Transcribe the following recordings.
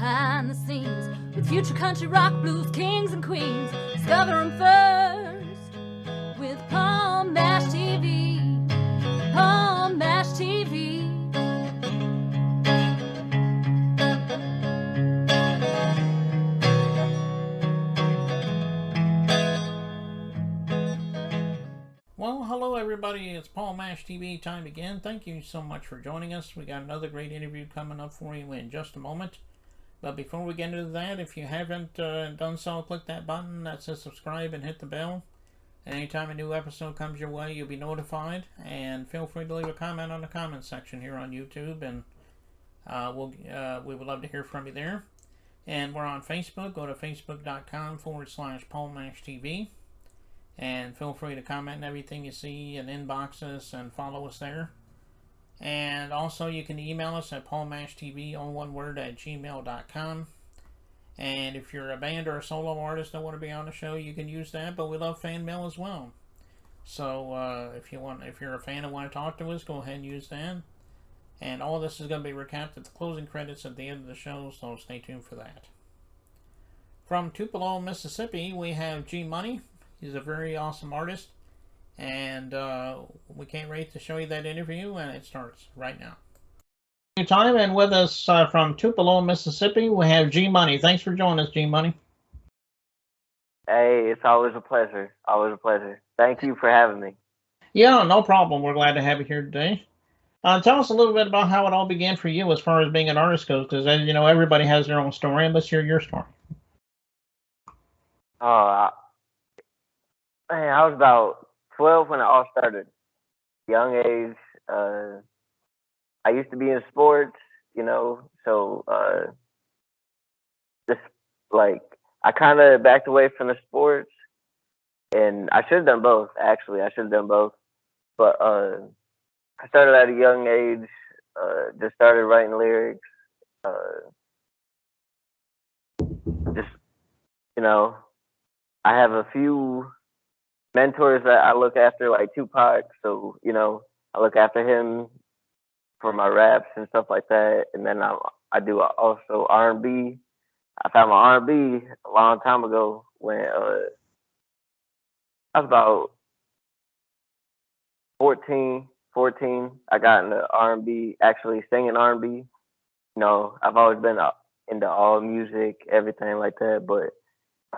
behind the scenes with future country rock blues kings and queens. Discover them first with Paul Mash TV. Paul Mash TV. Well, hello everybody, it's Paul Mash TV time again. Thank you so much for joining us. We got another great interview coming up for you in just a moment. But before we get into that, if you haven't done so, click that button that says subscribe and hit the bell. Anytime a new episode comes your way, you'll be notified. And feel free to leave a comment on the comment section here on YouTube, and we would love to hear from you there. And we're on Facebook. Go to facebook.com/PaulMashTV. And feel free to comment on everything you see and inbox us and follow us there. And also you can email us at paulmashtv, all one word, @gmail.com. And if you're a band or a solo artist that want to be on the show, you can use that, but we love fan mail as well. So if you're a fan and want to talk to us, go ahead and use that. And all this is going to be recapped at the closing credits at the end of the show, so stay tuned for that. From Tupelo, Mississippi, we have G Money. He's a very awesome artist, and we can't wait to show you that interview, and it starts right now. Time, and with us from Tupelo, Mississippi, we have G Money. Thanks for joining us, G Money. Hey, it's always a pleasure. Always a pleasure. Thank you for having me. Yeah, no problem. We're glad to have you here today. Tell us a little bit about how it all began for you as far as being an artist goes, because you know everybody has their own story, and let's hear your story. I was about 12 when it all started. Young age. I used to be in sports, you know, so just like I kind of backed away from the sports, and I should have done both. Actually, I should have done both, but I started at a young age. Just started writing lyrics. Just you know, I have a few mentors that I look after, like Tupac. So, you know, I look after him for my raps and stuff like that. And then I do also R&B. I found my R&B a long time ago when I was about 14. I got into R&B, actually singing R&B. You know, I've always been into all music, everything like that, but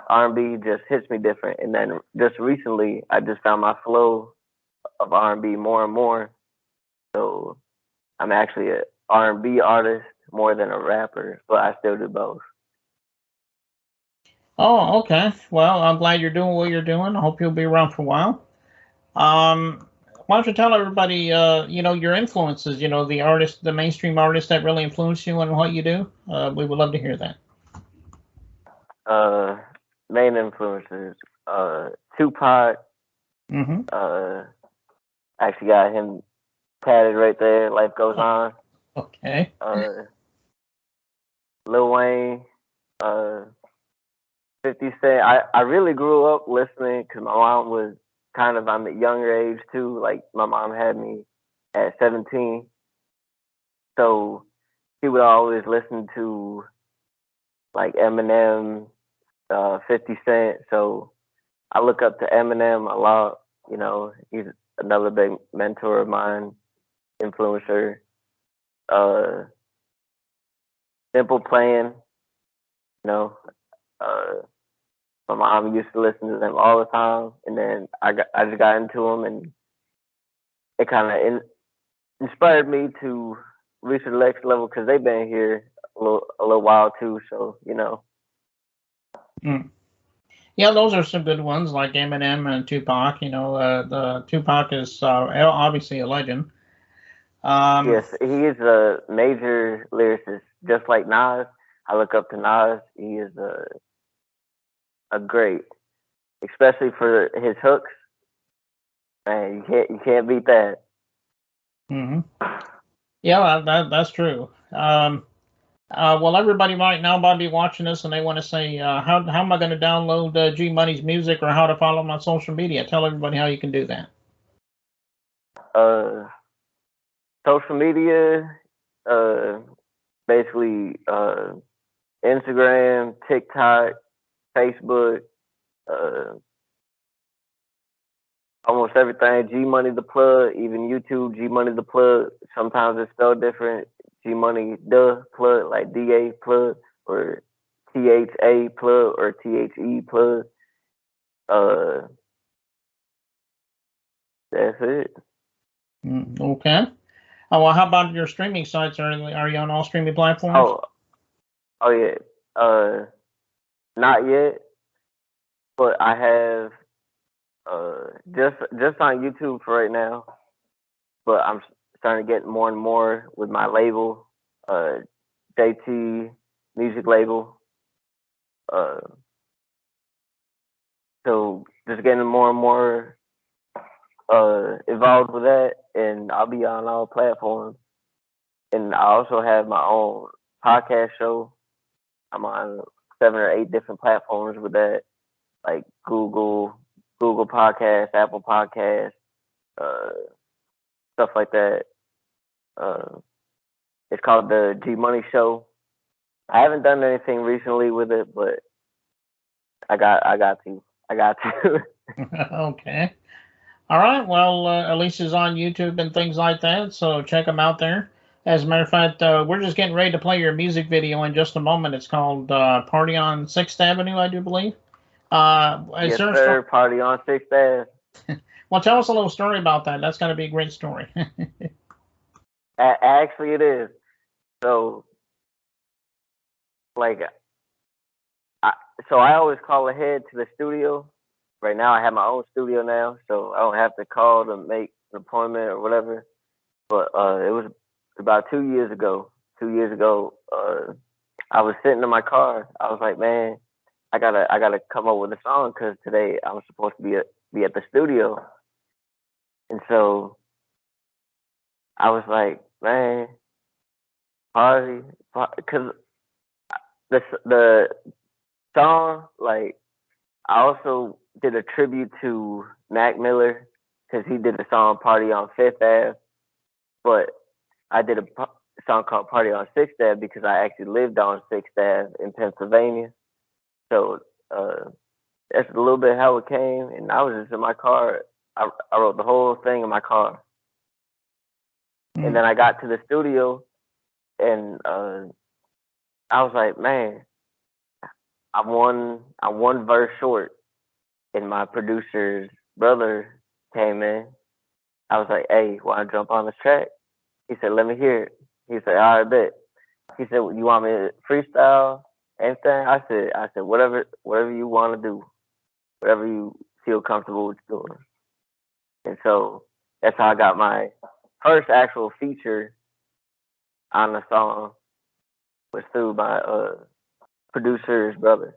R&B just hits me different. And then just recently, I just found my flow of R&B more and more. So I'm actually an R&B artist more than a rapper, but I still do both. Oh, okay. Well, I'm glad you're doing what you're doing. I hope you'll be around for a while. Why don't you tell everybody, you know, your influences, you know, the mainstream artists that really influence you and what you do? We would love to hear that. Main influences, Tupac. Mm-hmm. Actually got him tatted right there. Life Goes On. Okay. Lil Wayne, 50 Cent. I really grew up listening because my mom was kind of on the younger age too. Like my mom had me at 17, so she would always listen to like Eminem, 50 Cent. So I look up to Eminem a lot. You know, he's another big mentor of mine, influencer. Simple Plan. You know, my mom used to listen to them all the time, and then I just got into them, and it kind of inspired me to reach the next level because they've been here a little while too. So you know. Mm. Yeah, those are some good ones like Eminem and Tupac. You know, the Tupac is obviously a legend. Yes, he is a major lyricist, just like Nas. I look up to Nas. He is a great, especially for his hooks. Man, you can't beat that. Mm-hmm. Yeah, that's true. Well, everybody right now might be watching this and they want to say, how am I going to download G Money's music or how to follow him on social media? Tell everybody how you can do that. Social media, basically Instagram, TikTok, Facebook, almost everything. G Money the Plug, even YouTube, G Money the Plug. Sometimes it's spelled different. G Money the Plug, like DA Plug, or THA Plug, or THE Plug. That's it. Okay. Oh, well, how about your streaming sites? Are you on all streaming platforms? Oh yeah. Not yet, but I have just on YouTube for right now. But I'm starting to get more and more with my label, JT Music Label. So just getting more and more involved with that, and I'll be on all platforms. And I also have my own podcast show. I'm on 7 or 8 different platforms with that, like Google Podcasts, Apple Podcasts, stuff like that. It's called the G Money Show. I haven't done anything recently with it, but I got to. Okay. All right. Well, Alicia's on YouTube and things like that, so check them out there. As a matter of fact, we're just getting ready to play your music video in just a moment. It's called Party on 6th Avenue, I do believe. Yes, sir. Party on 6th Ave. Well, tell us a little story about that. That's going to be a great story. Actually, it is. So, like, I always call ahead to the studio. Right now, I have my own studio now, so I don't have to call to make an appointment or whatever. But it was about 2 years ago. 2 years ago, I was sitting in my car. I was like, man, I gotta come up with a song because today I'm supposed to be at the studio. And so I was like, man, party, because the song, like, I also did a tribute to Mac Miller because he did a song Party on 5th Ave, but I did a song called Party on 6th Ave because I actually lived on 6th Ave in Pennsylvania. So that's a little bit how it came, and I was just in my car. I wrote the whole thing in my car. And then I got to the studio, and I was like, man, I'm one verse short. And my producer's brother came in. I was like, hey, want to jump on this track? He said, let me hear it. He said, all right, bet. He said, you want me to freestyle, anything? I said, whatever you want to do, whatever you feel comfortable with doing. And so that's how I got my first actual feature on the song, was through my producer's brother,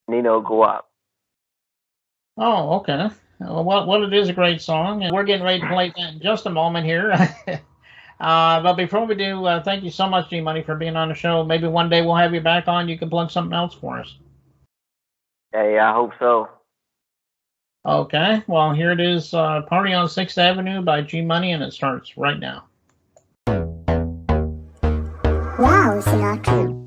Nino Guap. Oh, okay. Well, it is a great song, and we're getting ready to play that in just a moment here. But before we do, thank you so much, G Money, for being on the show. Maybe one day we'll have you back on. You can plug something else for us. Hey, I hope so. Okay. Well, here it is, Party on 6th Avenue by G Money, and it starts right now. Wow, c'est la queue.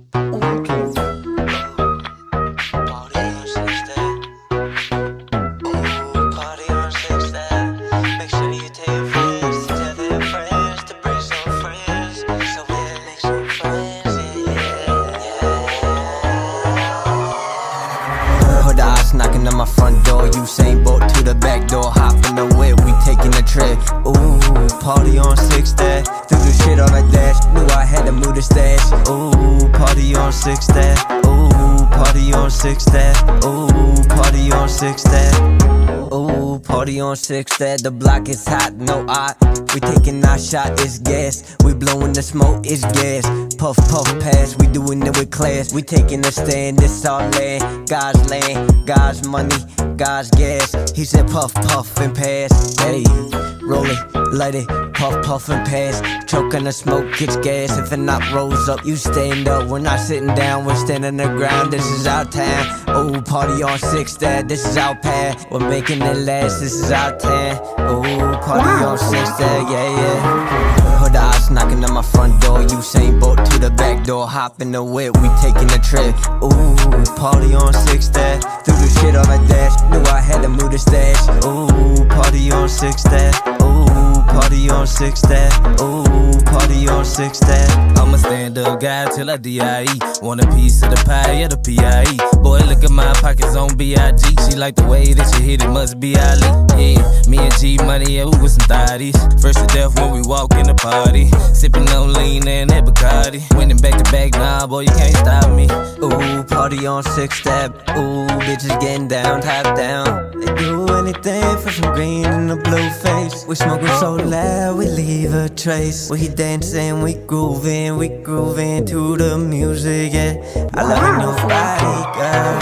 Knocking on my front door, Usain Bolt to the back door, hop in the whip, we taking a trip. Ooh, party on 6th Ave, threw the shit on a dash, knew I had to move the stash. Ooh, party on 6th Ave, ooh, party on 6th Ave, ooh, party on 6th Ave. Ooh, party on 6th Ave, the block is hot, no art. We taking our shot, it's gas. We blowing the smoke, it's gas. Puff, puff, pass, we doing it with class. We taking a stand, this our land. God's money, God's gas. He said puff, puff, and pass. Hey, roll it, light it, puff, puff, and pass. Choke on the smoke, gets gas. If it not rolls up, you stand up. We're not sitting down, we're standing the ground. This is our time. Oh, party on 6th Ave, this is our path. We're making it last, this is our time. Oh, party on 6th Ave, yeah, yeah. Hood eyes knocking on my front door, Usain Bolt to the back door, hop in the whip, we taking a trip. Ooh, party on 6th Ave. Threw the shit on the dash, knew I had to move the stash. Ooh, party on 6th Ave. Ooh, party on 6th Ave. Ooh, party on 6th Ave. I'm a stand-up guy till I die. Want a piece of the pie, yeah, the P.I.E. Boy, look at my pockets on B.I.G. She like the way that you hit it, must be Ali. Yeah, me and G Money, yeah, we with some thotties. First to death when we walk in the party. Sipping on lean and that Bacardi. Winning back to back, nah, boy, you can't stop me. Ooh, party on 6th Ave. Ooh, bitches getting down, top down. They do anything for some green and a blue face. We smoking so loud, we leave a trace. We dancing, we grooving to the music, yeah. I love a new body, girl.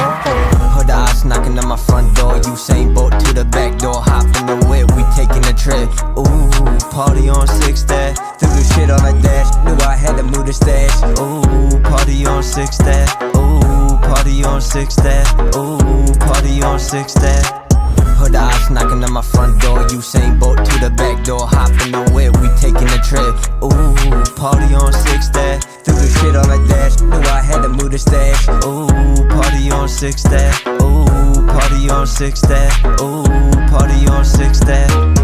Heard the odds knocking on my front door. Usain Bolt to the back door, hop in the whip, we taking a trip. Ooh, party on 6th Ave. Threw the shit on the dash, knew I had to move the stash. Ooh, party on 6th Ave. Ooh, party on 6th Ave. Ooh, party on 6th Ave. Heard the odds knocking on my front door. Usain Bolt to the back door, hop in the whip, we taking a trip. Ooh, party on 6th Ave. Threw the shit on the dash, knew I had to move the stash. Ooh, party on 6th Ave. Ooh, party on 6th Ave. Ooh, party on 6th Ave.